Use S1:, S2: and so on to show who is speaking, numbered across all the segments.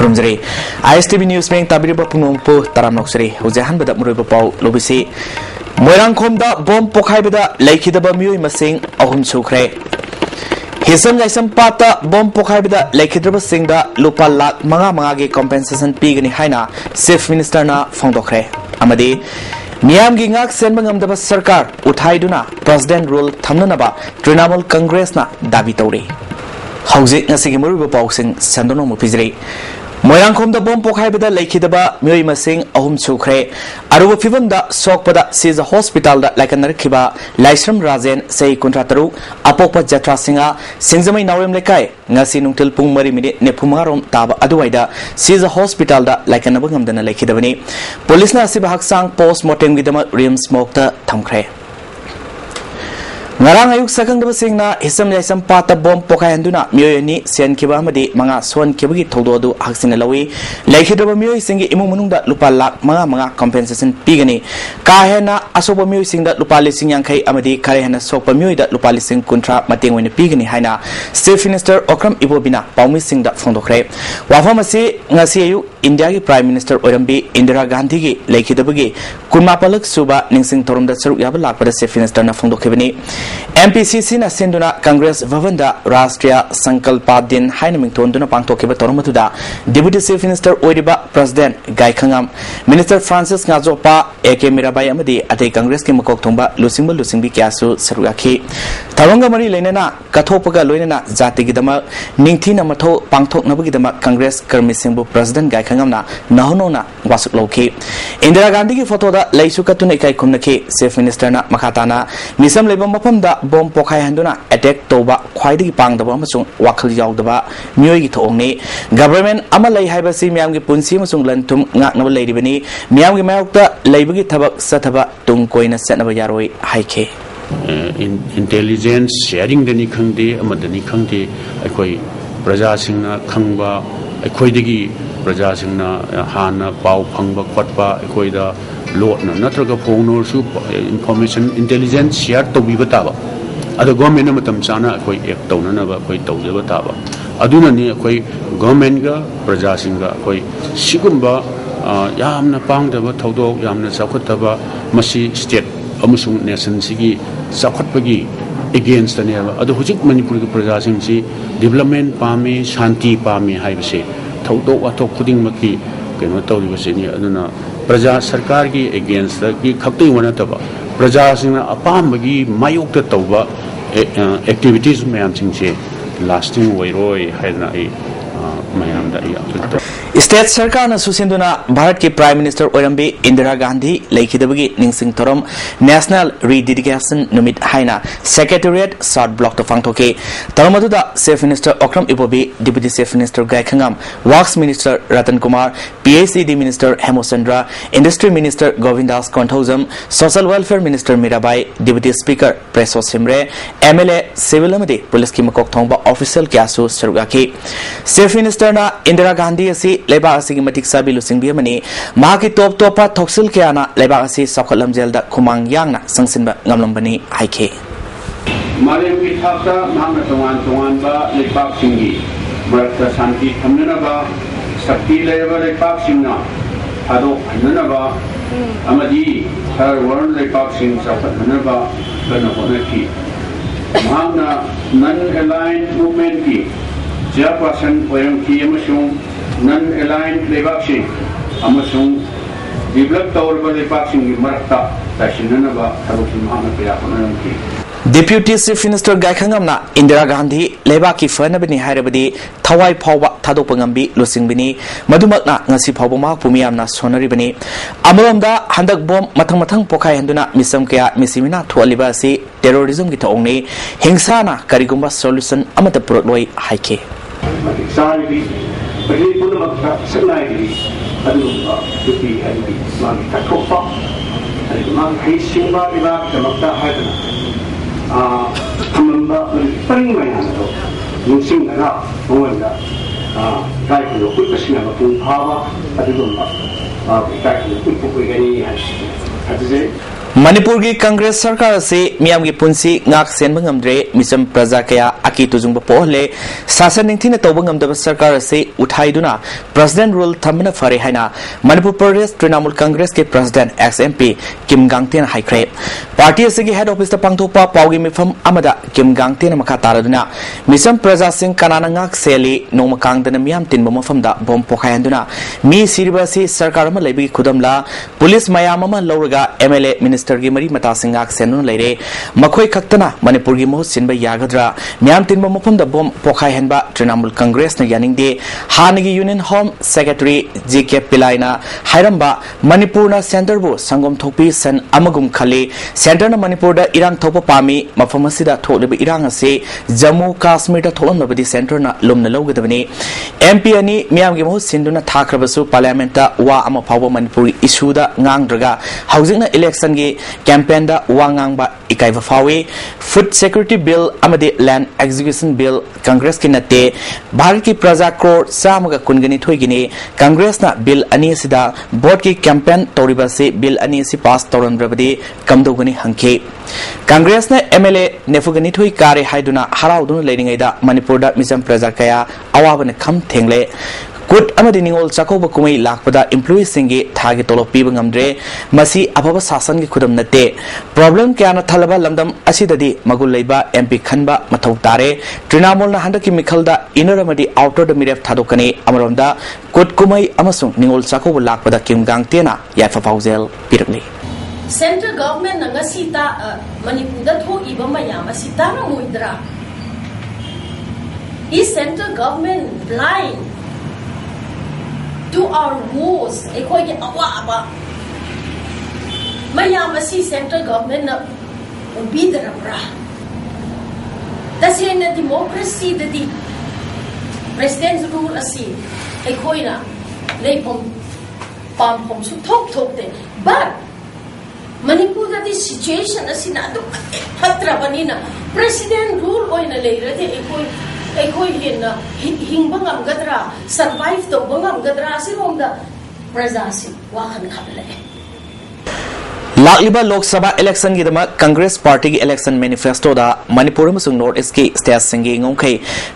S1: Kurumjari ISTV News Meng tabiriba pungongpu taram noksari hujahan bada muriba pau lobisi Moirang khomda bom pokhai bada laikidaba mioi masing ahum sukre Hisam jaisam pata bom pokhai bada laikidaba singda lupa lak manga ge compensation pigani haina Chief Minister na phongdokre amadi Miyam gi ngak senba ngamdaba sarkar uthaiduna President rule thamnanaba Trinamool Congress na dabi tawri Hauzik ngasigi muriba pau sing sandono mo pizri Moirang khomda bom pokhai bada laikidaba mioi masing ahum sukre aruba fivamda sokpada siza hospital da laikanar khiba Laisram Rajen sei kontrataru apokpa jatra singa singzamai nawrem lekai ngasi nungtil pung mari minute nephumarom taba aduwaida siza hospital da laikanaba ngamdana laikidabani police na asiba haksang post mortem gidama rims mokta thamkhre Ngarang ayuk sakang daba singna hisam jaisam pata bom pokhai handuna mioi ni sian kiba amadi manga son kibagi thodo adu haksina lawi laikidaba mioi singi imung manungda lupa lak manga compensation pigani ka hena asoba mioi singda lupa lising yangkai amadi kare hena sokpa mioi da lupa lising kuntra mateng wena pigani haina Chief Minister Okram Ibobina paumi singda phongdokre wafamasi ngasi ayu India ki Prime Minister Orambi Indira Gandhi ki laikidabagi kunmapalak suba ningsing thorumda saruk yaba lakpada Chief Minister na phongdokhebani MPCC na sinduna Congress Bhavanda Rashtriya Sankalpa Din haina mingthonduna pangthokiba toromatuda Deputy Chief Minister Oiriba President Gai Khangam Minister Francis Ngajopa AK Mirabai amadi atei Congress ki makok thongba lusingbi kyasu sarugakhi Tharanga mari leinana kathopaga loinana jati gi dama ningthina matho pangthoknabagi dama Congress karmi singbu President Gai Khangam na nahonona wasuk lokhi Indira Gandhi ki photo da leisu katuna ikai khumnaki Chief Minister na makhatana misam leiba mapam da bom pokhai handuna attack toba khwaidagi pangdaba amasung wakhal yaudaba mioi gi thongni government amalai haibasi miyam gi punsi amasung lantum ngaknaba leiribani miyam gi mayokta leibagi thabak sathaba tungkoina setnaba yaroi haike
S2: intelligence sharing dani khangde amadani khangde akoi praja singna khangba akoidagi praja singna hana pau phangba khotba akoida lotna natraga phonor su information intelligence share to bi bataba ado government na matam chana akoi ek tawna na ba akoi tawje bataba aduna ni akoi government ga praja singa akoi sigumba yamna pangdaba tawdo yamna sakhotaba masi state amusung nation sigi sakhotpagi against the neva ado hujik manipur ga praja sing si development pami shanti pami haibase tawdo wato khuding maki keno tawribase ni aduna Praja Sarkar ki against ki khaktai wana taba Praja singna apambagi mayokta tawba activities mayam singse lasting wairoi haina ai mayam da ya
S1: State Sarkar na susinduna Bharat ki Prime Minister Orambi Indira Gandhi laikidabagi ningsing thorom National Rededication Numit haina Secretariat South Block to phangthoke taramadуда Chief Minister Okram Ibobi Deputy Chief Minister Gai Khangam Works Minister Ratan Kumar PACD Minister Hemosandra Industry Minister Govindas Konthozam Social Welfare Minister Mirabai Deputy Speaker Preso Simre MLA Civil Amadi Police ki makok thongba official kyasu sarugaki Chief Minister na Indira Gandhi asi Leba asigi matik sabi lusing biyamani mahaki top topa thoksil kayana leba asi sakholam jelda khumang yangna sangsinba ngamlambani haike
S3: Malem ki thakta mahna tongan ba lepak singi marakta santi thamnana ba sakti leba lepak singna ado annana ba amadi har warn lepak sing sakhatna ba kana honaki mahna non aligned movement ki chairperson oyam ki amasung non-aligned lebaksing amasung develop tawrba lebaksing gi marakta tashinana ba thabukin mahana kaya konan ki
S1: Deputy Chief Minister Gai Khangam na Indira Gandhi leba ki fanabani hairabadi thawai phawba thadokpa ngambi lusingbini madumakna ngasi phawba ma pumiyamna sonaribani amromda handak bom mathang pokhai handuna misam kaya misimina thualiba asi terrorism gi thongni hingsa na karigumba solution amata purokloi haike
S3: Bagi pun maksa senai ini, aduh, tapi hari ini tak kopak, hari ini hari simba iba maksa hari ini, amamba paling banyak itu, musim negara, mungkin kaya itu pun kesini apa pun hawa, aduh, kaya itu pun begini hari ini,
S1: Manipur की कांग्रेस सरकार से मियाम की पुंसी ngak sen bangamdre misam praja kaya aki tujung ba pohle sasan ningthina tawbangamdaba सरकार से उठाइदुना president rule थमना फरे हाइना मणिपुर प्रदेश तृणमूल कांग्रेस के president x MP किम गांगतेन हाइख्रे party से head office पांगथोपा पाउगी मिफम अमदा किम गांगतेन मखा तारदुना मिसम प्रजा सिंह कनाना ngak सेली नोम कांगदना मियाम तिनबा मफमदा बम पोखायंदुना मी सिरिबा से सरकार अमा लेबि खुदमला पुलिस मयाम अमा लौरगा एमएलए मिनिस्टर की मरी मता सिंगाक सेनु लेरे मखोई खक्तना मणिपुर की मोह सिनबा यागद्रा म्याम तिनबा मफमदा बम पोखाय हेनबा तृणमूल कांग्रेस न यानिंगदे हानगी यूनियन होम सेक्रेटरी जीके पिलाइना हायरंबा मणिपुर न सेंटर बो संगम थोपी सन अमगुम खले सेंटर न मणिपुर दा इरांग थोपा पामी मफम असिदा थोलेबा इरांग असे जम्मू कश्मीर दा थोलनबदी सेंटर न लुमना लौगदबने एमपी अनि म्याम की मोह सिंदुना थाखरबसु पार्लियामेंट दा वा अमा फावो मणिपुर इशू दा ngang हाउसिंग इलेक्शन की कैंपेन दा वांगांग इकाइबा फावे फूड सिक्योरिटी बिल अमदे लैंड एग्जीक्यूशन बिल कांग्रेस की नते भारत की प्रजा करोड़ सामगा कुनगनी थोइगिने कांग्रेस ना बिल अनि सिदा बोर्ड की कैंपेन तौरिबा से बिल अनि सि पास तौरनब्रबदे कमदोगनी हंखे कांग्रेस ने एमएलए नेफुगनी थोइ कारे हाइदुना हराउदुना लेरिंगैदा मणिपुर दा मिसम प्रजा कया अवाबने खम थेंगले कुट अमदि निंगोल चाकोब कुमै लाखपदा एम्प्लॉई सिंगे थागे तोलो पीबा ngamdre मसी अफबा शासन की खुदम नते प्रॉब्लम क्या न थलबा लमदम असिददि मगुल लेबा एमपी खनबा मथौ तारे तृणमूल न हंदकी मिखलदा इनर अमदि आउटर द मिरेफ थादोकने अमरोंदा कुट कुमै अमसुंग निंगोल चाकोब लाखपदा किम गांगतेना याफा फाउजेल पिरकले
S4: सेंट्रल गवर्नमेंट नंगसीता मणिपुर दा थोइबा मयाम असिता न मोइद्रा इस central government blind to our woes ekhoi ge awa aba mayam asi central government na ubidra tasena democracy dadi president's rule asi ekhoi na leipom pam pom su thok de but manipur dadi situation asi na du hatra banina president rule oina leirade ekhoi hinna hingbangam gadra survive to bangam gadra asiromda prajasi wahan khalle
S1: लाइबा Lok Sabha election की दमा Congress party की election manifesto दा मणिपुर अमसुंग north east की state सिंगे ngongkhai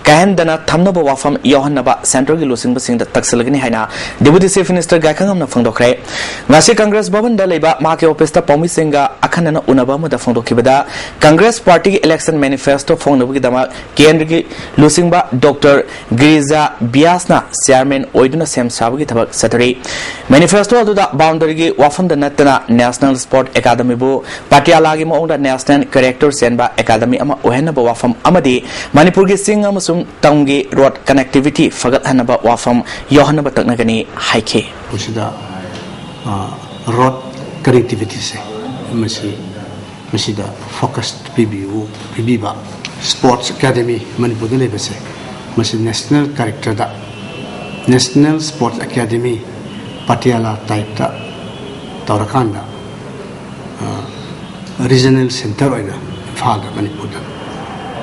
S1: kahendana thamnaba wafam yohannaba central की लुसिंग बसिंग दा तक्सलगनि हाइना डेप्यूटी चीफ मिनिस्टर गाखंगमना फंगदोखरे ngasi कांग्रेस भवन दा लेबा माके ऑफिस ता पौमी सिंगा अखनना उनबा मदा फंगदोखिबदा कांग्रेस पार्टी की इलेक्शन मैनिफेस्टो फोंगनबगी दमा केंद्र की लुसिंगबा डॉक्टर गिरिजा बियासना चेयरमैन ओइदुना सेम साबगी थबक सतरी मैनिफेस्टो अदुदा बाउंड्री की वफम दा नतना नेशनल स्पोर्ट एकेडमी बो पटियाला की मोंगदा नेशनल कैरेक्टर सेनबा एकेडमी अमा ओहेनबा वाफम अमदी मणिपुर की सिंग अमसुम तंगी रोड कनेक्टिविटी फगत हनबा वाफम योहनबा तकनगनी हाइखे
S5: उसिदा रोड कनेक्टिविटी से मसिदा फोकस पीबीबा स्पोर्ट्स एकेडमी मणिपुर दे लेबसे मसि नेशनल कैरेक्टर दा national sports academy Patiala type दा तौरकांदा regional center oina Imphal Manipur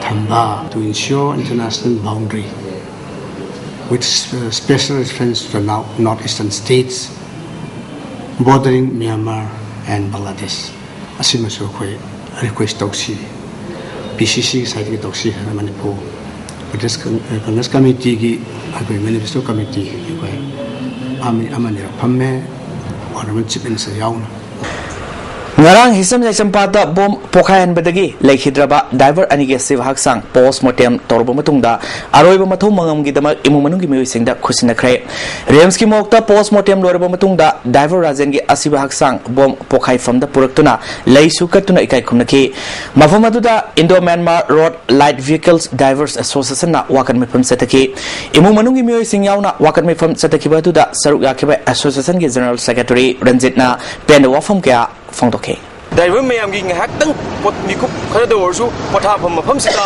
S5: thamba to ensure international boundary with special reference to the northeastern states bordering Myanmar and Bangladesh asimasu khoi request tawsi PCC side ki tawsi Manipur Pradesh Congress committee ki agoi manifesto committee khoi amani phamme honorable chief minister yauna
S1: ngarang hisam jaisam pata bom pokhayan badagi lekhidra driver ani ge siv haksang postmortem torbo matungda aroiba mathau mangam gi damak imu manung gi mei singda khusina khre rems ki mokta postmortem lorba matungda driver rajan gi asiba haksang bom pokhai famda puraktuna leisu katuna ikai khumnaki mafam aduda Indo Myanmar Road Light Vehicles Drivers Association na wakan mifam setaki imu manung gi mei sing yauna wakan mifam setaki baduda saruk yakhiba association gi general secretary Ranjit na pen wafam kya fongdoke
S6: driver mayam gi ngahak tang pot mikup khara da orsu potha pham mafam sita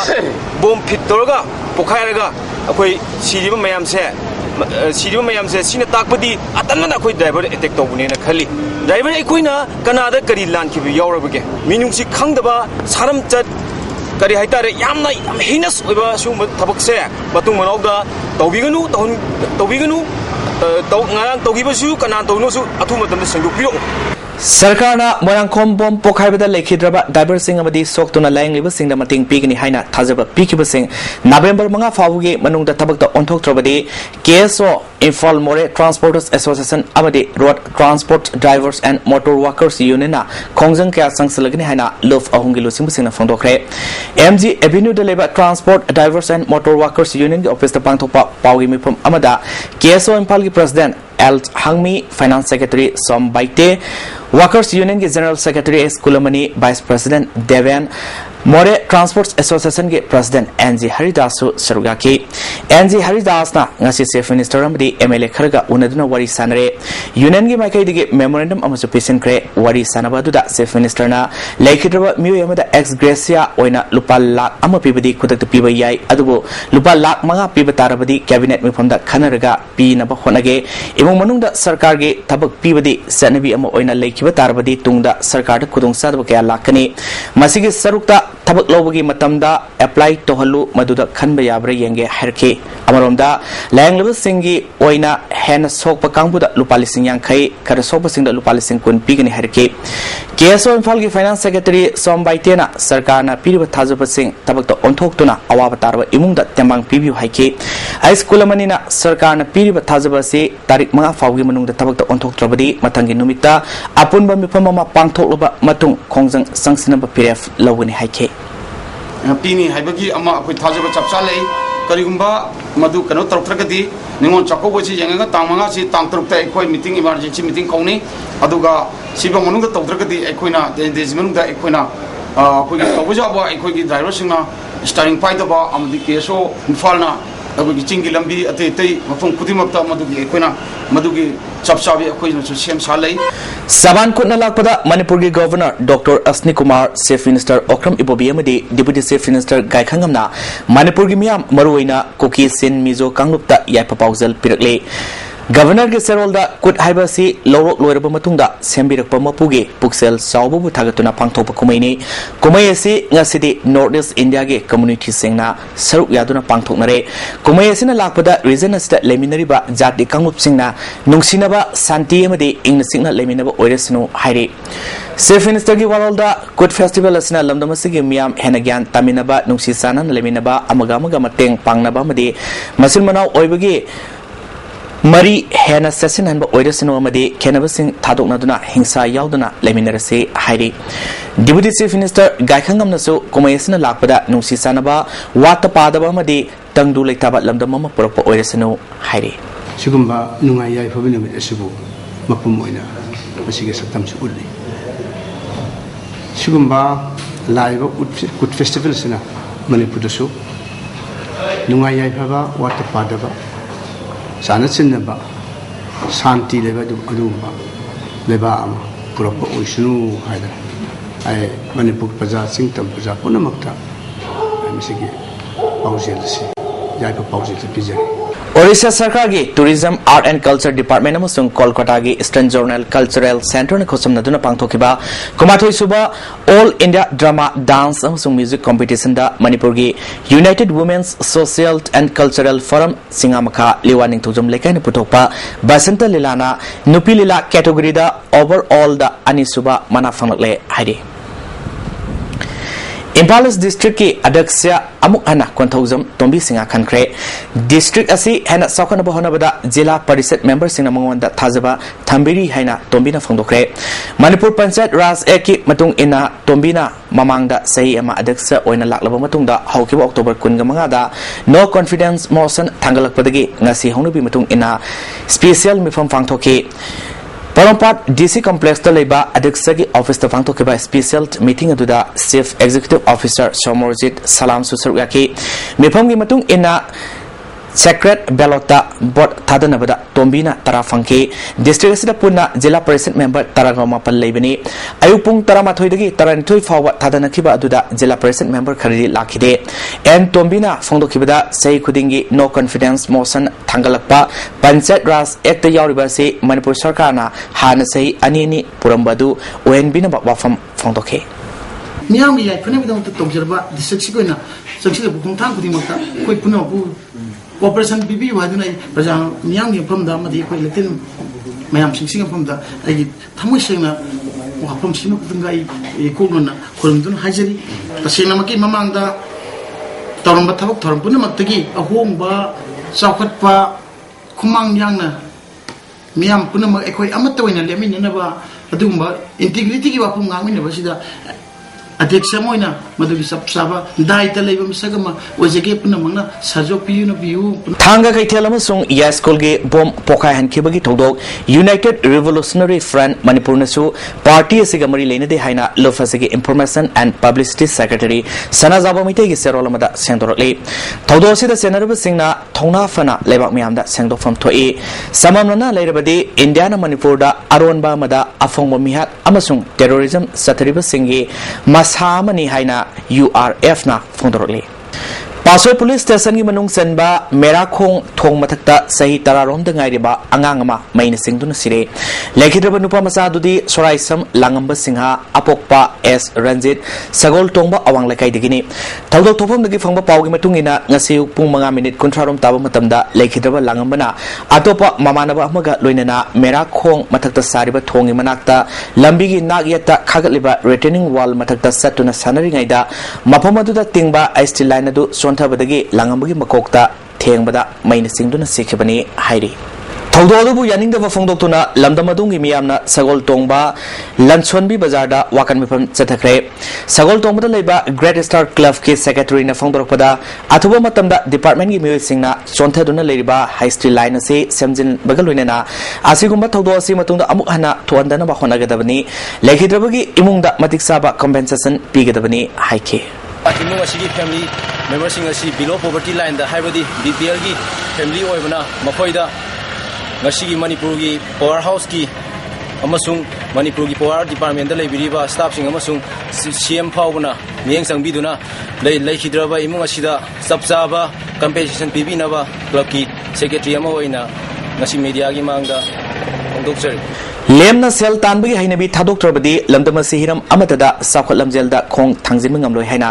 S6: bom fit torga pokhairaga akoi siriba mayam se sina takpadi atanna akoi driver attack tawbune na khali driver ekoi na kanada kari lan ki yawrabage minung si khangdaba saram chat kari haitare yamna heinous oiba su thabak se batung manawda tawbiganu ngarang tawgibasu kana tawno su athu matam sangdu piro
S1: Sarkarna Moyangkhom bom pokhaibada lekhidraba diver sing amadi soktuna laingliba singda mating pigani haina thajaba pikiba sing November manga fawugi manungda tabakta onthoktrabadi KSO Imphal More Transporters Association amadi Road Transport Drivers and Motor Workers Union na khongjang kya sangsalagni haina love ahungi lusing singna phongdokre MG Avenue de leba Transport Drivers and Motor Workers Union gi office ta pangthokpa pawgi mifam amada KSO Imphal gi President L Hangmi Finance Secretary Som Baite Workers Union के General Secretary S Kulamani Vice President Devan More Transport Association के President NG Haridas Sarugaki NG Haridas na ngasi Chief Minister amadi MLA kharaga unaduna wari sanare Union के माइkai dige memorandum amasu pisin kre wari sanaba duda Chief Minister na laikhidraba miu amada ex gracia oina lupa lakh ama pibadi kudak piba yai adubo lupa lakh manga piba tarabadi cabinet mifamda khanaraga pi naba honage imong manungda sarkar ge thabak pibadi sanabi ama oina laikhiba tarabadi tungda sarkar da kudung sadaba kya lakani masigi sarukta tabak lobagi matamda apply tohalu maduda khanba yabra yenge harke amaromda langleba singi oina hen sokpa kangbuda lupali singyang khai kar sokpa singda lupali sing kun pigani harke KSO Imphal gi Finance Secretary Som Baitena sarkarna piriba thajaba sing tabakta onthoktuna awaba tarba imungda tembang pibiu haike Ice Kulamani na sarkarna piriba thajaba se tarik manga fawgi manungda tabakta onthoktrabadi matangi numita apunba mifam ma pangthokloba matung khongjang sangsinaba PRF lawani haike
S7: Pini haibagi ama akoi thajaba chapcha lei karigumba madu kano taruktragadi ningon chakobochi yenga tangmanga si tangtrukta ekoi meeting emergency meeting kauni aduga siba manungda tawdragadi ekoina manungda ekoina akoi tawjaba ekoi gi driver singna starting point ba amadi keso infalna adugi chingi lambi ate tei mafung kudimakta madugi ekoina madugi chapchabi ekoi na sem salai
S1: Saban kutna lakpada Manipur gi Governor Dr. Asni Kumar Chief Minister Okram Ibobi amadi Deputy Chief Minister Gaikhangamna Manipur gi miyam maruina Koki Sin Mizo Kanglupta yaipa pauzal pirakle Governor के सेरोलदा कुट हाइबसी लौरक लोइरब मतुंगदा सेम्बिरकप मपुगे पुक्सेल सावबु थागतुना पांगथोप कुमैनि कुमै असि ngасidi North East India ge community singna saruk yaduna पांगथोकनरे कुमै असिना लाकपदा region asida leminariba jati kangup singna nungsinaba santi amadi ingna singna leminaba oiresnu hairi Chief Minister gi warolda Kut Festival asina lamdamasigi miyam henagyan taminaba nungsi sanan leminaba amaga mateng pangnaba amadi masin manau oibagi Mari Hena Session and Oidasino Madi, Canabasing Tadoknaduna, Hingsa Yaudana, Leminarase, Heidi. Deputy Chief Minister Gaikangam Naso, Komayasana Lapada, Nusi Sanaba, Wata Padaba Madi, Tangdu Letaba Lamdamama Propo Oidasino, Heidi.
S5: Sugumba Nungaya Pavilion Esibu, Mapumoina, Masiga Satam Suguli. Sugumba Live Good Festivals in a Manipudasu. Nungaya Pava, Wata Padaba. Sanatsinaba Santi Leva Adumba Leva Propo Ushnu Hida I Manipur Paza Singtam Paza Punamakta Missigi Pausilsi Jaipa Pausil Pizza.
S1: Orissa Sarkar gi Tourism Art and Culture Department amasung Kolkata gi Eastern Journal Cultural Center na khosam naduna pangthokiba Kumathoi suba All India Drama Dance amasung Music Competition da Manipur gi United Women's Social and Cultural Forum Singamakha Liwaning Thujum lekai na puthokpa Basanta Lilana Nupi Lila category da overall da anisuba mana fanglakle haidi Imphal District ki Adaksya amuk ana Konthozam Tombi Singa Khankre District asi hena Saukhanaba honabada Jila Parisat member singna mangwanda thajaba Thambiri haina Tombina phangdokre Manipur Panchayat Raj Act ki matung ina Tombina mamangda sahi ama Adaksya oina laklaba matungda haukiba October 15 da no confidence motion thangalakpadagi ngasi haunubi matung ina special mifam phangthoki Parampat DC Complex to Leba Adeksagi Office to Fangtokiba Special Meeting Aduda Chief Executive Officer Somorjit Salam Susaruyaki Mipamgi Matung Ina Secret Belota Bot Tadanabada Tombina Tarafangki District Sida Puna Jila President Member Taragoma Palebini Ayupung Taramathoidagi Tarantui Fawa Tadanakiba Aduda Jila President Member Karidi Lakide and Tombina Fondokibada Say Kudingi No Confidence Motion Tangalakpa Panchayat Ras Ekta Yauribasi Manipur Sarkarna Hana Say Anini Purambadu Oenbina Wafam Fondoke
S8: Miam Yai Punabidam to Tobserba, the Sexicona, Sexia Bukuntan Kudimaka, Quick Punabu. Operation BB waduna Miami from the Madi Latin Mayam Sing from the Tamusina wafam sima kutungai ikuna kurundun hajari tasena maki mamangda tarum bathabak tarum puna maktagi ahong ba chawkhat pa khumang yangna miyam puna mak ekoi amat toina lemina na ba adumba integrity ki wafam ngangina ba sida अध्यक्ष Moina मदुगी सब साबा दायित्व लेबम सगमा वजेगे पुना मंगना साजो पियु न पियु
S1: थांगा कैथेल अमसुंग यास्कुल गे बम पोखाय हनखिबगी थौदोक यूनाइटेड रिवोल्यूशनरी फ्रंट मणिपुर नसु पार्टी असिगा मरि लेनदे हाइना लोफासिगे इंफॉर्मेशन एंड पब्लिसिटी सेक्रेटरी सनाजाबा मितेगी सेरोलमदा सेंदोरले थौदोसिदा सेनरब सिंगना थौना फना लेबाक मियामदा सेंदोफम थोई सममना लेरबदि इंडिया न मणिपुरदा अरोनबा मदा अफोंगबो मिहात अमसुंग टेररिज्म सतरिब सिंगे Masamani haina URF na fondorole. Pasoi police station ki manung senba Merakong thong matakta sahi tararom da ngai riba angangama maina singduna sire. Lekhidraba nupa masa dudi Soraisam Langamba Singha Apokpa S Ranjit Sagol tongba awang lakai digini. Tawdok thopom dagi fangba pawgi matungina ngasi pung mga minute kontrarom taba matamda Lekhidraba Langamba na atopa mamanaba amaga loinana Merakong matakta sariba thongi manakta lambigi nagyata khagatliba retaining wall matakta satuna sanari ngaida mapamaduda tingba ISTV line adu tabadagi langambagi makokta thengbada maina singduna sikhibani hairi thawdodu yaning da phongdoktuna lamdamadungi miyamna sagol tongba lanchonbi bazar da wakan mifam chathakre sagol tongba leiba Great Star Club ki secretary na phongdorpada athuba matamda department gi mioi singna chonthaduna leiriba high street line ase semjin bagalwinena asigumba thawdo asi matungda amuk hana thuandana ba honagadabani lekhidrabagi imungda matiksaba compensation pigadabani haike
S6: imung asigi family members asi below poverty line da haibadi BPL gi family oibana makoida ngasigi Manipur gi power house ki amasung Manipur gi power department da leibiriba staff sing amasung CM phawbana miyeng sangbiduna leikhidraba imung asida sapsaba compensation pibinaba club ki secretary ama oina ngasi media gi mangda doktor
S1: lemna sel tanbagi hainabi thadoktrabadi lamdamasi hiram amatada sakhat lamjelda khong thangjinma ngamloi haina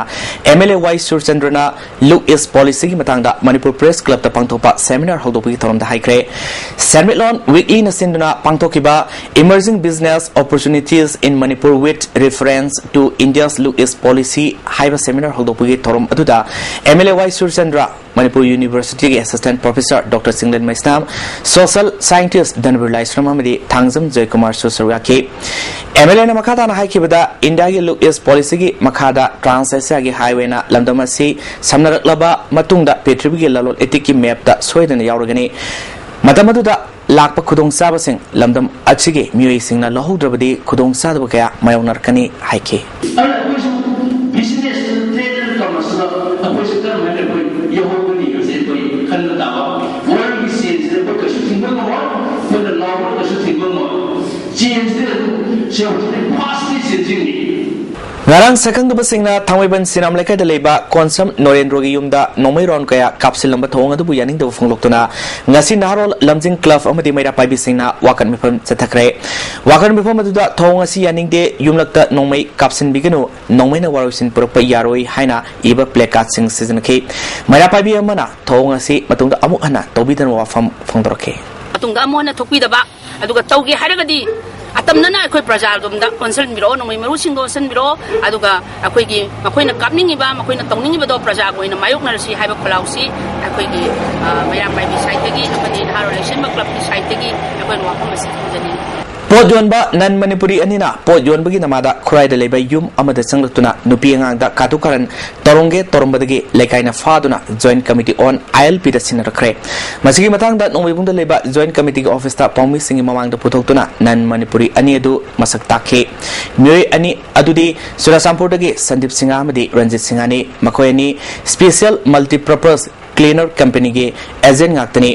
S1: MLA Y Surchandrana look is policy gi matangda Manipur Press Club ta pangthopa seminar hodopagi thoramda haikre Sermitlon weekly nasinduna pangthokiba emerging business opportunities in Manipur with reference to India's look is policy haiba seminar hodopagi thoram aduda MLA Y Surchandra Manipur University ki assistant professor Dr Singlen Maisnam social scientist Danvir Laisram amadi thangjam Kumar Susarwaki MLA na makada na haikibada India gi look is policy gi makada Trans-Asia gi highway na lamdamasi samnaraklaba matungda Petribi gi lalol etiki map da soidana yauragani matamaduda lakpa khudong sabasing lamdam achige mioi singna lahodrabadi khudong sadaba kaya mayonarkani haike business trader kamasna apois karmane koi yahogani yose koi khanna dawa world is sales the book is thinking about for the law is thinking about Ngarang sakang du basingna thangwaiban sinam lekai da leba konsam Norendro gi yumda nomai ron kaya kapsil lamba thonga du yaning da phongloktuna ngasi naharol lamjing club amadi maira paibi singna wakan mifam chathakre wakan mifam adu da thonga si yaning de yumlakta nomai kapsin biganu nomai na warosin purpa yaroi haina iba placard sing season ke maira paibi amana thonga si matungda amuk hana tobidan wafam phongdorke
S9: atungda amona thokpi da ba aduga tawgi haragadi atamnana akoi prajal domda konsel biro nomai maru singdo san biro aduga akoi gi makoi na kapningi ba makoi na tongningi ba do praja goi na mayok na si haiba kholausi akoi gi maya pai bi site gi apani haro election ba club ki site gi akoi no apam si jani
S1: Podjonba nan Manipuri anina podjonbagi namada khrai da leba yum amada changlutuna nupi angang da katukaran toronge torombadagi lekaina faduna joint committee on ILP da sinarakre masigi matang da nongwibung da leba joint committee office ta pawmi singi mamang da putoktuna nan Manipuri ani adu masak takhe myoi ani adudi Surasampur dagi Sandip Singha amadi Ranjit Singha ni makoi ani special multi-purpose cleaner company ge agent ngaktani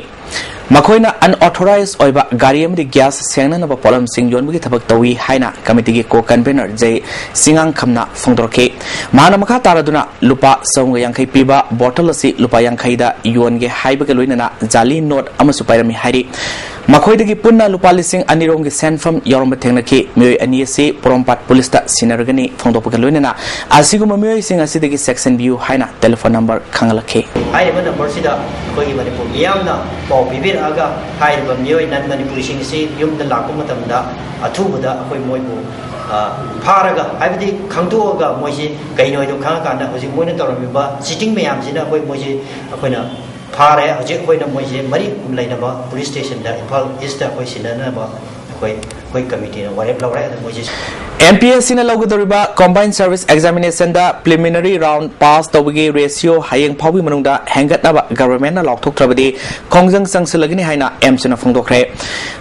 S1: makoina unauthorized oiba gari amdi gas sengna na polam sing yonbugi thabak tawi haina committee gi co convener jai singang khamna phongdorke mana makha taraduna lupa songa yankhai piba bottle asi lupa yankhai da yon ge haiba ke loinana jali note amasu pairami hairi makoidagi punna lupa lising anirong gi senfam yoromba thengnaki mioi ani se prompat police ta sinargani phongdopka loinana asiguma mioi sing asidagi section view haina telephone number khangalakhe
S10: hairiba number sida koi manipur yamna paw bibir aga hairiba mioi nan manipuri sing se yum da lakku matamda athubada akoi moibu ꯐꯥꯔꯒ ꯍꯥꯏꯕꯗꯤ ꯈꯪꯗꯣꯛꯑꯒ ꯃꯣꯏꯁꯤ ꯀꯩꯅꯣꯗꯣ ꯈꯪꯉꯀꯥꯟꯗ ꯍꯧꯖꯤꯛ ꯃꯣꯏꯅ ꯇꯧꯔꯝꯃꯤꯕ cheating ꯃꯌꯥꯝꯁꯤꯅ ꯃꯣꯏꯁꯤ ꯑꯩꯈꯣꯏꯅ ꯐꯥꯔꯦ ꯍꯧꯖꯤꯛ ꯑꯩꯈꯣꯏꯅ ꯃꯣꯏꯁꯤ ꯃꯔꯤ ꯂꯩꯅꯕ ꯄꯨꯂꯤꯁ ꯁ꯭ꯇꯦꯁꯟꯗ ꯏꯝꯐꯥꯜ ꯏꯁꯇ ꯑꯩꯈꯣꯏ ꯁꯤꯟꯅꯅꯕ ꯑꯩꯈꯣꯏ ꯀꯃꯤꯇꯤꯅ ꯋꯥꯔꯦꯞ ꯂꯧꯔꯦ ꯑꯗꯨ ꯃꯣꯏꯁꯤ
S1: MPSC na lawgadoriba combined service examination da preliminary round pass tawgi ratio hayeng phawi manungda hengatnaba government na lokthoktrabadi khongjang sangsilagini haina MC na phongdokre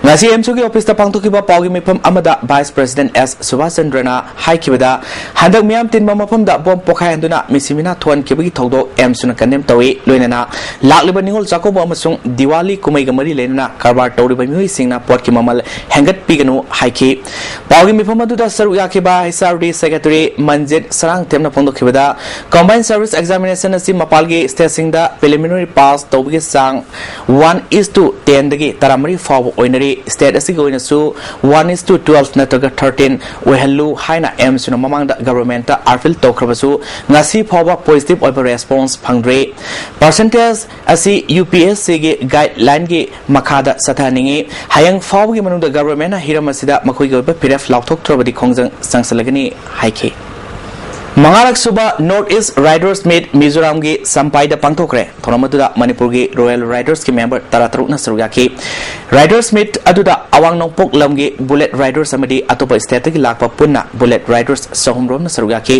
S1: ngasi MC gi office ta pangthokiba pawgi mifam amada vice president S Subhaschandra na haikibada handak miyam tinba mafam da bom pokhai anduna misimina thon kibagi thogdo MC na kandem tawi loinana lakliba ningol chakobo amasung Diwali kumai ga mari lenana karbar tawriba mioi singna pot ki mamal hengat piganu haiki pawgi mifam adu da Yakiba SRD Secretary Manjit Sarang Temna Pondokibada Combined Service Examination asi Mapalgi Staging da preliminary pass tawgi sang 1:10 dagi taramari faw oinari state asi goina su 1:12 nataga 13 wehallu haina M suna mamang da government ta arfil tokrabasu ngasi fawa positive oiba response phangre percentage asi UPSC ge guideline ge makhada sathaningi hayang faw gi manung da government na hiramasida makoi ge piref lauthok trabadi khongjang Sangsalagani Haike Mangarak Suba Northeast Riders Meet Mizoram gi Sampai da Pangtokre Thoramatuda Manipur gi Royal Riders ki member Tarataruk na Sarugaki Riders Meet aduda Awang Nongpok Lamgi Bullet Riders amadi atopa state gi lakpa punna Bullet Riders Sahumrom na Sarugaki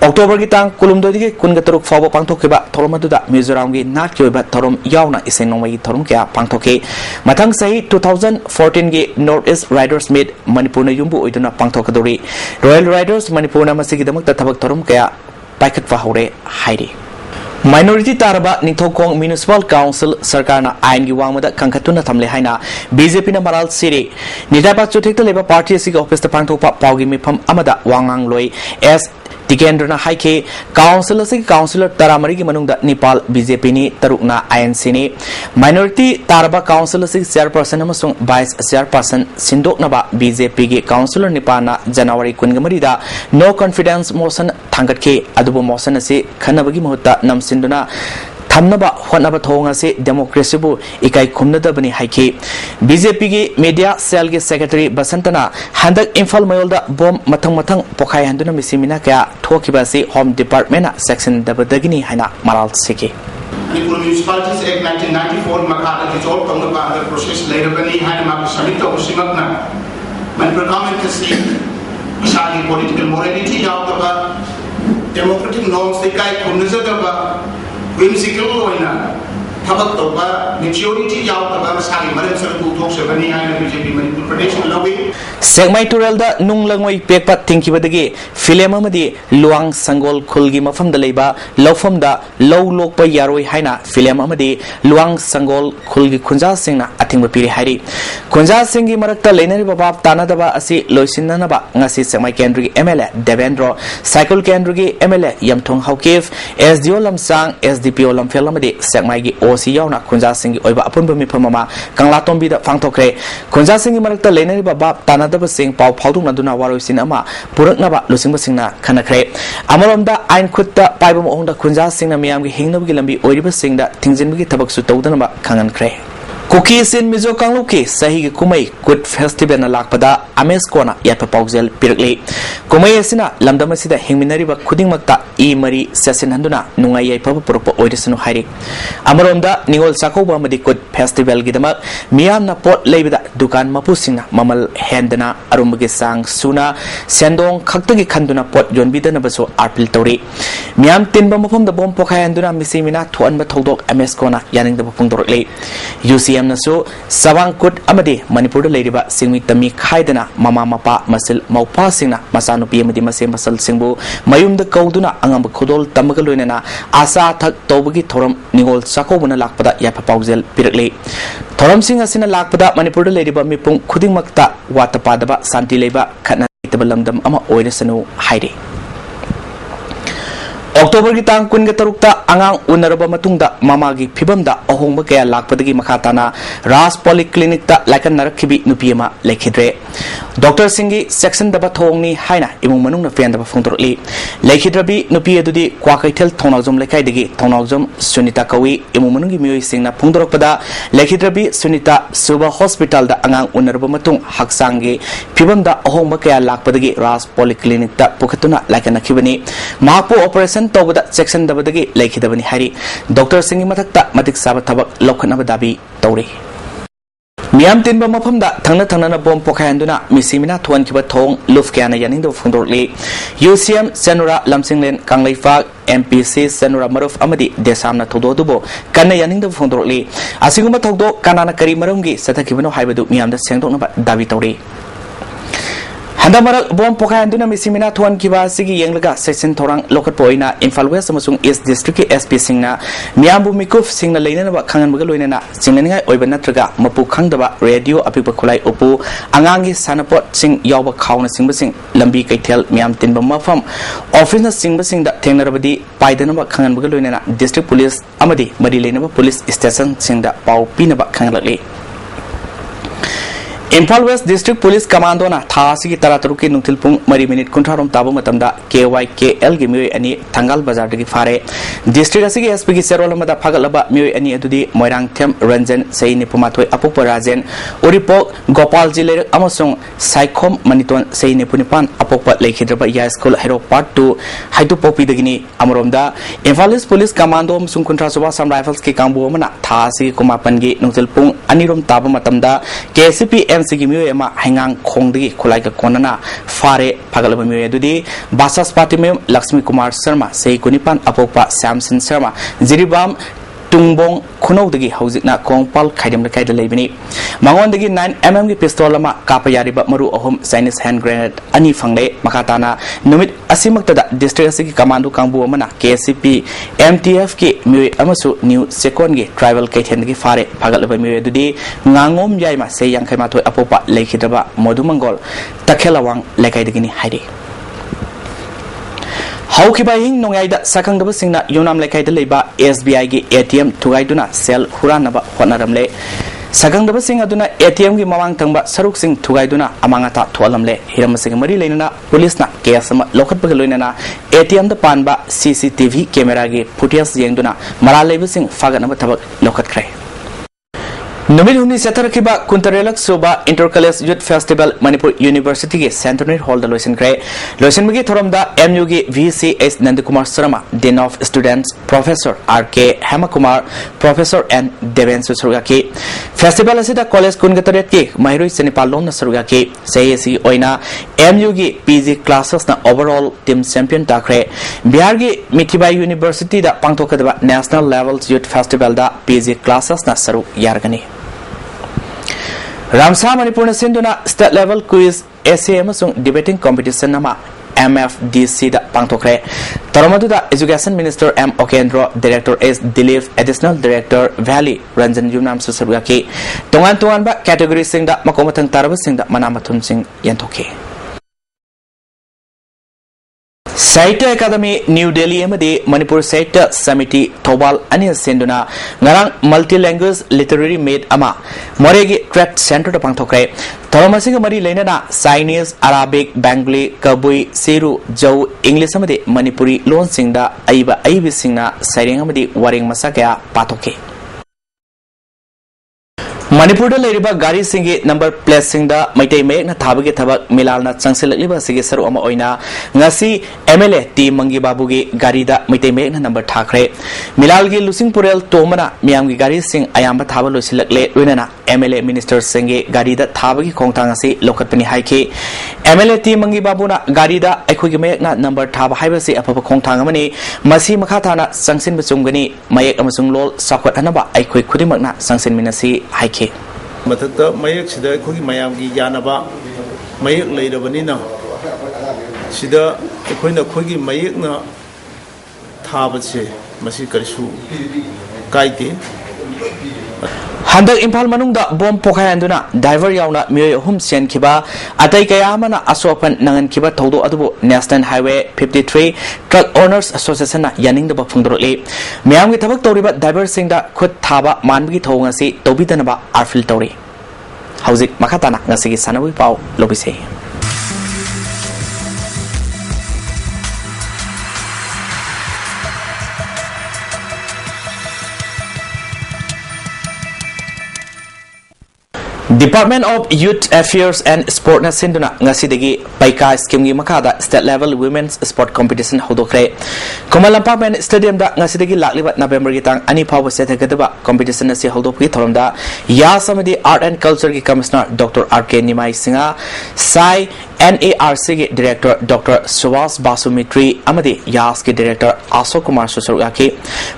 S1: October gi tang kulumdo gi kungataruk fawa pangtokiba Thoramatuda Mizoram gi nat ki oiba thorum yauna isenongwai gi thorum kya pangtoke Mathang sahi 2014 gi Northeast Riders Meet Manipur na yumbu oiduna pangtokadori Royal Riders Manipur na masigi damak tathabak thorum kaya paikat fahore hairi Minority Taraba Nithokong Municipal Council Sarkarna Ain gi wangmada kangkhatuna thamle haina BJP na maral siri Nidapa chuthekta leba party asig office ta pangthokpa pawgi mifam amada wangang loi as Tikendra Haike Council asig Councilor Taramari gi manungda Nepal BJP ni tarukna ANC ni Minority Taraba Council asig chairperson amasung vice chairperson sindoknaba BJP gi Councilor Nipana January 19 da no confidence motion thangatke adubu motion ase khanabagi mahutta namsinduna Thamnaba Honaba Thongase Democracy bu Ikai Kumnadabani Haiki BJP gi Media Cell gi Secretary Basantana Handak Imphal Mayolda Bom Mathang Pokhai Handuna Misimina Kaya Thokibasi Home Department Section Dabadagini Haina Maral Siki
S8: Manipur Municipalities Act 1994 Makata dissolved on the process later bani Haina Makusamita Usimakna Manipur government has seen Isagi political morality out of democratic norms the Kai Kumnazadaba whimsical oina thabak toba maturity yaw toba masagi maram saratu thok sebani haina BJP Manipur Pradesh lawi
S1: Segmai Tural da Nunglangoi Pekpat Tinkibadagi Filem amadi Luang Sangol Khulgi mafam da leiba lawfam da low lokpa yaroi haina Filem amadi Luang Sangol Khulgi Khunja Singna atingba piri hairi Khunja Singgi marakta leinari babab tanadaba asi loisinanaba ngasi Segmai Kendri MLA Devendra Cycle Kendri MLA Yamthong Haukif SDO Lamsang SDPO Lamphel amadi Segmai gi OC yauna Khunja Singgi oiba apunba mifamama Kanglatombi da Phangthokre Khunja Singgi marakta leinari babab tanadaba sing pau phaudung naduna waroisin ama puraknaba lusingba singna khanakre amalomda ain khutta paibam ongda Khunja Singna miyamgi hingnabgi lambi oiriba singda thing진bagi thabaksu tawdanaba khangankre Cookies in Mizo Kangluki Sahi Kumai Good Festival na lakpada Ames Kona Yapa Paugzel Pirkli Kumai Sina Lamdamasida Hingminariba Kuding Makta E Mari Sasin Handuna Nungai Papa Propo Oidisano Hari Amaromda Ningol Sakoba Madi Good Festival Gidama Miam na Pot Labida Dukan Mapusina Mamal Handana Arumagi Sang Suna Sandong Kaktagi Kanduna Pot Yonbida Nabaso Arpil Tori Miam Timba Mapum the Bom Pokai Anduna Missimina Tuan Batodok Ames Kona Yaning the Pundorli UCM Nasu Savang Kut Amadi Manipur Ladiba Singmi Tami Kaidana Mama Mapa Masil Maupa Singna Masano Piamadi Masim Masal Singbu Mayum the Kauduna Angam Kodol Tamagalunana Asa Thak Tobagi Thorum Ningol Sakobuna Lakpada Yapa Paugzel Pirkli Thorum Sing Asina Lakpada Manipur Ladiba Mipung Kuding Makta Watapadaba Santi Leba Katna Tabalamdam Ama Oidasanu Haidi October ki tang kun ga tarukta angang unaraba matungda mamagi phibamda ahongba kaya lakpadagi makhatana Ras Polyclinic ta laikan narakhibi nupiama lekhidre Dr. Singhi section daba thongni haina imung manungna fen daba phongtorli lekhidrabi nupi adudi kwakaithel thonawjom lekai dagi thonawjom Sunita kawi imung manungi mioi singna phongdorokpada lekhidrabi Sunita Suba Hospital da angang unaraba matung haksangi phibamda ahongba kaya lakpadagi Ras Polyclinic ta pukhatuna laikan nakhibani mapu operation tawbada section dabadagi lekhidabani hari Dr. Singhi mathakta matik saba thabak lokhanaba dabi tawri Miam tinba mafamda thangna bom pokhainduna misimina thuan kiba thong luf kyana yaning do phungdorli UCM Senura Lamsinglen Kanglaifa MPC Senura Maruf amadi desamna thodo dubo kanna yaning do phungdorli asiguma thogdo kanana kari marumgi sathakibano haibadu miamda sengdokna dabi tawri Handamarak bom pokhainduna misimina thuan kiba sigi yenglaga section thorang lokat poina Imphal West amasung East District ki SP singna miambu mikuf singna leinana ba khangan baga loinana singnaningai oiba natraga mapu khangdaba radio apikba khulai upu angangi sanapot sing yawba khawna singba sing lambi kaithel miam tinba mafam office na singba singda thengnarabadi paidana ba khangan baga loinana district police amadi mari leinaba police station singda pau pinaba khangalakli Imphal West District Police Commando na thasi ki tarataruki nungtilpung mari minute kuntrarom tabu matamda KYKL gi mioi ani Thangal Bazar dagi fare district asigi SP gi serolamada phagalaba mioi ani adudi Moirang Them Ranjan Seini Pumathoi Apuk Rajen Oripok Gopal Jile amasung Saikhom Maniton Seini Punipan Apokpa Lekhidraba Ya School Hero Part 2 Haitu Popi dagini amromda Imphal West Police Commando sung kuntra suba sam rifles ki kangbu mana thasi kumapan gi nungtilpung anirom tabu matamda KCP Sigi miyo ema hangang khongdagi khulai ka konana fare phagalaba miyo adudi Basas Party Mem Lakshmi Kumar Sharma sei kunipan apokpa Samson Sharma Jiribam Tungbong khunodagi haujikna kongpal khaidam la kaida leibini mangondagi 9mm gi pistol ama kapayariba maru ahum Chinese hand grenade ani fangle makatana numit asimaktada district asigi commando kangbu amana KCP MTF ki miyo amasu new second gi tribal kaithen gi fare phagalaba miyo adudi ngangom yaima sei yangkhaima thoi apopa lekhidaba modumangol takhelawang lekaidagini haide Haukiba hing nongaida sakang daba singna yonam lekaida leiba SBI gi ATM thugaiduna sel huranaba honaramle sakang daba sing aduna ATM gi mawang tangba saruk sing thugaiduna amangata tholamle hiramasing mari leinana police na case ma lokhatba loinana ATM da panba CCTV camera gi footage yengduna maralaiba sing faganaba thabak lokhatkrai Numit humni Satarkiba Kuntarelak Soba Intercollege Youth Festival Manipur University ke Centenary Hall da loisin krai loisin magi thoramda MU ge VCS Nandakumar Sharma Dean of Students Professor RK Hemakumar Professor N Devensu Surga ke Festival asida college kungatare ke Mahiroi Senipalon na Surga ke sayesi oina MU ge PG classes na overall team champion takre Bihar ge Mithibai University da pangthokadaba National Levels Youth Festival da PG classes na saru yargani Ramsa Manipur Sinduna State Level Quiz Essay amasung Debating Competition nama MFDC da pangthokre Taramadu da Education Minister M Okendro Director S Dilip Additional Director Valley Ranjan Yunam Susarga ke tongan ba category sing da makomatang taraba sing da manamathun sing yanthoke Sahitya Academy New Delhi amadi Manipur Sahitya Samiti Thobal ani senduna ngarang multi-language literary made ama moregi tract center da pangthokre thoramasing mari leinana Chinese Arabic Bengali Kabui Seru Jau English amadi Manipuri lon singda aiba singna saireng amadi waring masakya pathoke Manipur da leiriba gari singi number plate singda maitai mek na thabagi thabak milalna changsilakliba sigi saru ama oina ngasi MLA T Mangi Babu gi gari da maitai mek na number thakre milal gi Lusingpurel tomana miam gi gari sing ayamba thaba losilakle loinana MLA minister singi gari da thabagi khongthang asi lokatpani haike MLA T Mangi Babu na gari da aikhoi gi mek na number thaba haibasi apapa khongthang amani masi makha thana sangsin bachumgani mayek amasung lol sakwat anaba aikhoi khudimakna sangsin minasi haike
S11: Matata mayak sida kogi mayam gi yanaba mayak leirabanina sida koina kogi mayak na thabase masi karisu kaite
S1: Handak Impal Manungda Bom Pokayanduna, Diver Yauna, Mio Hum Sian Kiba, Atai Kayamana Asopan Nangan Kiba Todo Adubu, National Highway 53, Truck Owners Association Yaning the Bafundroli. Miami Tabak Toriba, Diver Singda, Kut Taba, Manbi Tongasi, Tobitanaba, Arfil Tori. How's it Makatana, Nasigi Sanawi Pau, Lobise. Department of Youth Affairs and Sport na sinduna ngasidagi paika scheme gi makada state level women's sport competition hodokre Komalampa Men Stadium da ngasidagi lakliba November gi tang ani phaw sethagadaba competition na se hodokki thoromda ya samadi art and culture gi commissioner Dr. R.K. Nimai Singa Sai NARC gi director Dr. Subhas Basumitri amadi YAS gi director Ashok Kumar Susarugaki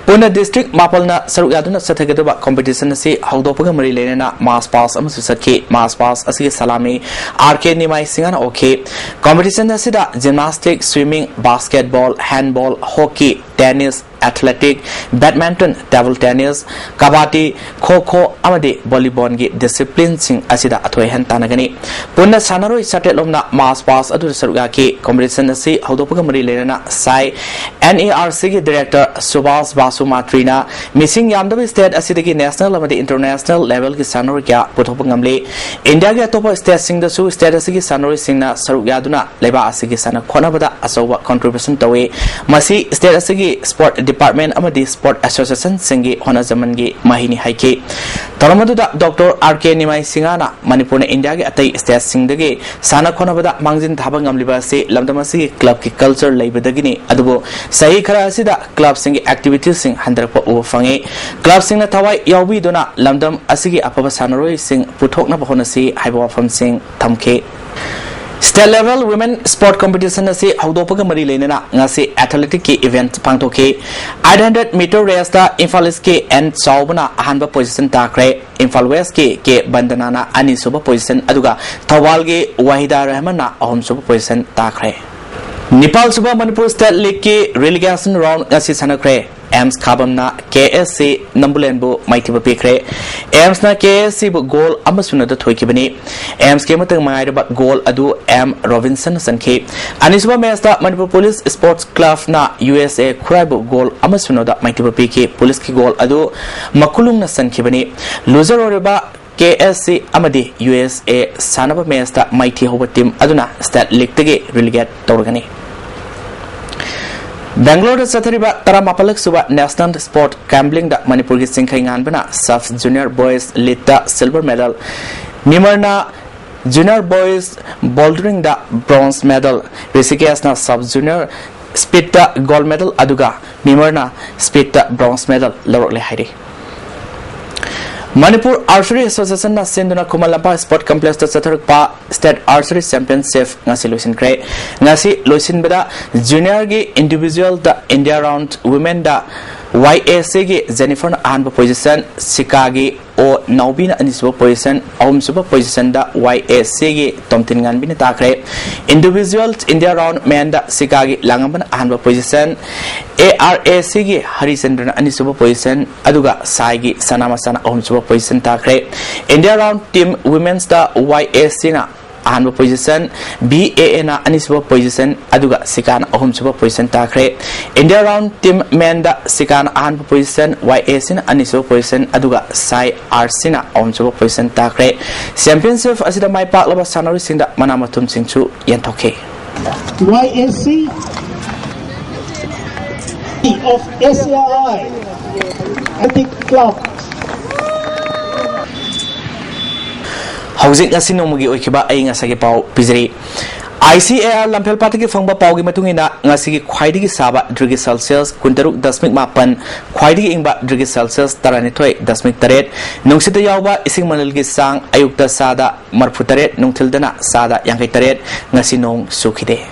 S1: Pune district mapalna saruyaduna sethagadaba competition na se hodopga mari lenena mass pass Saki Mass Pass Asi Salami R.K. Nimai Singana okay competition asida gymnastics swimming basketball handball hockey tennis athletic badminton table tennis kabaddi kho amadi volleyball gi discipline sing asida athoi han tanagani punna sanaroi satelomna mass pass adu saruga ki competition asi haudopaga mari lerana sai NARC gi director Subhas Basumatrina missing yamdabi state asidagi national amadi international level gi sanaroi kya puthop ngamle India gi atopa state sing da su state asigi sanaroi singna saruga duna leba asigi sana khona bada asowa contribution tawe masi state asigi sport department amadi sport association singi hona zamangi mahini haike taramadda Dr. R.K. Nimai Singana Manipur India gi atai state singdagi sana khona bada mangjin thaba ngamliba se lamdamasi club ki culture leibadagini adubo sahi khara asida club singi activities sing handrapa o fange club singna thawai yawi dona lamdam asigi apaba sanaroi sing puthokna bahona si haiba fam sing thamke State level women sport competition asi haudopaga mari lenena ngasi athletic ki event pangthoke 800 meter race da Imphal East ki and Saubana ahanba position takre Imphal West ki Bandanana ani suba position aduga Thawal gi Wahida Rahmana ahom suba position takre Nepal suba Manipur State League ki relegation round ngasi sanakre Ems Khabamna KSC Nambulenbu Maitiba Pikre Ems na KSC bu goal amasuna da thoikibani Ems ke matang mangairaba goal adu M Robinson sanke Anisba Mesta Manipur Police Sports Club na USA Khuraibu goal amasuna da Maitiba Piki Police ki goal adu Makulung na sankibani loser oreba KSC amadi USA Sanaba Mesta Mighty Hoba team aduna State League tege relegate tawrgani Bangalore Sathariba Taramapalak Suba National Sport Gambling da Manipur ki Singkai Nganbana Sub Junior Boys Lita Silver Medal Mimarna Junior Boys Bouldering da Bronze Medal Rishikesh na Sub Junior Speed da Gold Medal Aduga Mimarna Speed da Bronze Medal Lorokle Haidi Manipur Archery Association na sinduna Kumalapa Sport Complex ta Satharukpa State Archery Championship ngasi loisin kre ngasi loisin beda junior gi individual da India round women da YAC gi Jennifer na ahanba position Sikagi o Naubina anisba position ahumsuba position da YAC gi Tomtin Nganbina takre individual India round men da Sikagi Langambana ahanba position ARAC gi Harichandra anisba position aduga Sai gi Sanamasana ahumsuba position takre India round team women's da YAC na ahanba position BAA na anisba position aduga Sikana ahumsuba position takre India round team men da Sikana ahanba position YAC na anisba position aduga Sai RC na ahumsuba position takre championship asida mai paklaba sanari sinda manamatum singchu yanthoke
S12: YAC of SCI Attic Club
S1: Housing Asinomugi Okiba Aing Asagi Pau Pizri ICAR Lampel Party ki Fangba Pau Matungina Nasigi Quaidi Saba Drigi Celsius Kuntaru Dasmik Mapan Quaidi Ingba Drigi Celsius Taranitoi Dasmik Taret Nungsita Yauba Ising Manilgi Sang Ayukta Sada Marputaret Nungtildana Sada Yankai Taret Nasinong Sukide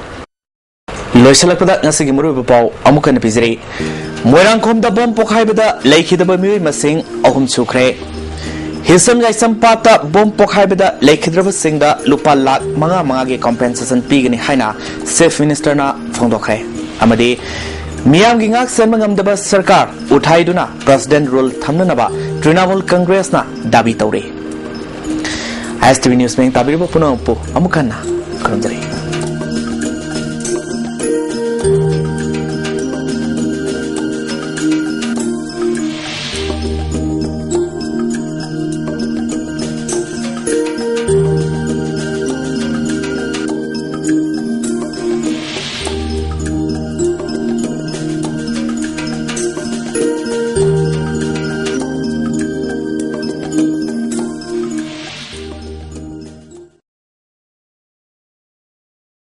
S1: Loisalakpada Nasigi Muru Pau Amukan Pizri Moirangkom da Bom Pokhaibada Laikidaba Mui Masing Ahum Sukre Hisam Jaisam Pata Bom Pokhaibada Laikidraba Singda Lupa Lak Manga gi compensation pigani haina Safe Minister na Fondokre Amadi Miyam gi ngak senmangam daba sarkar uthaiduna President rule thamnanaba Trinamool Congress na dabi tawre. ISTV News Meng tabiri po puno po amukan na karamjari.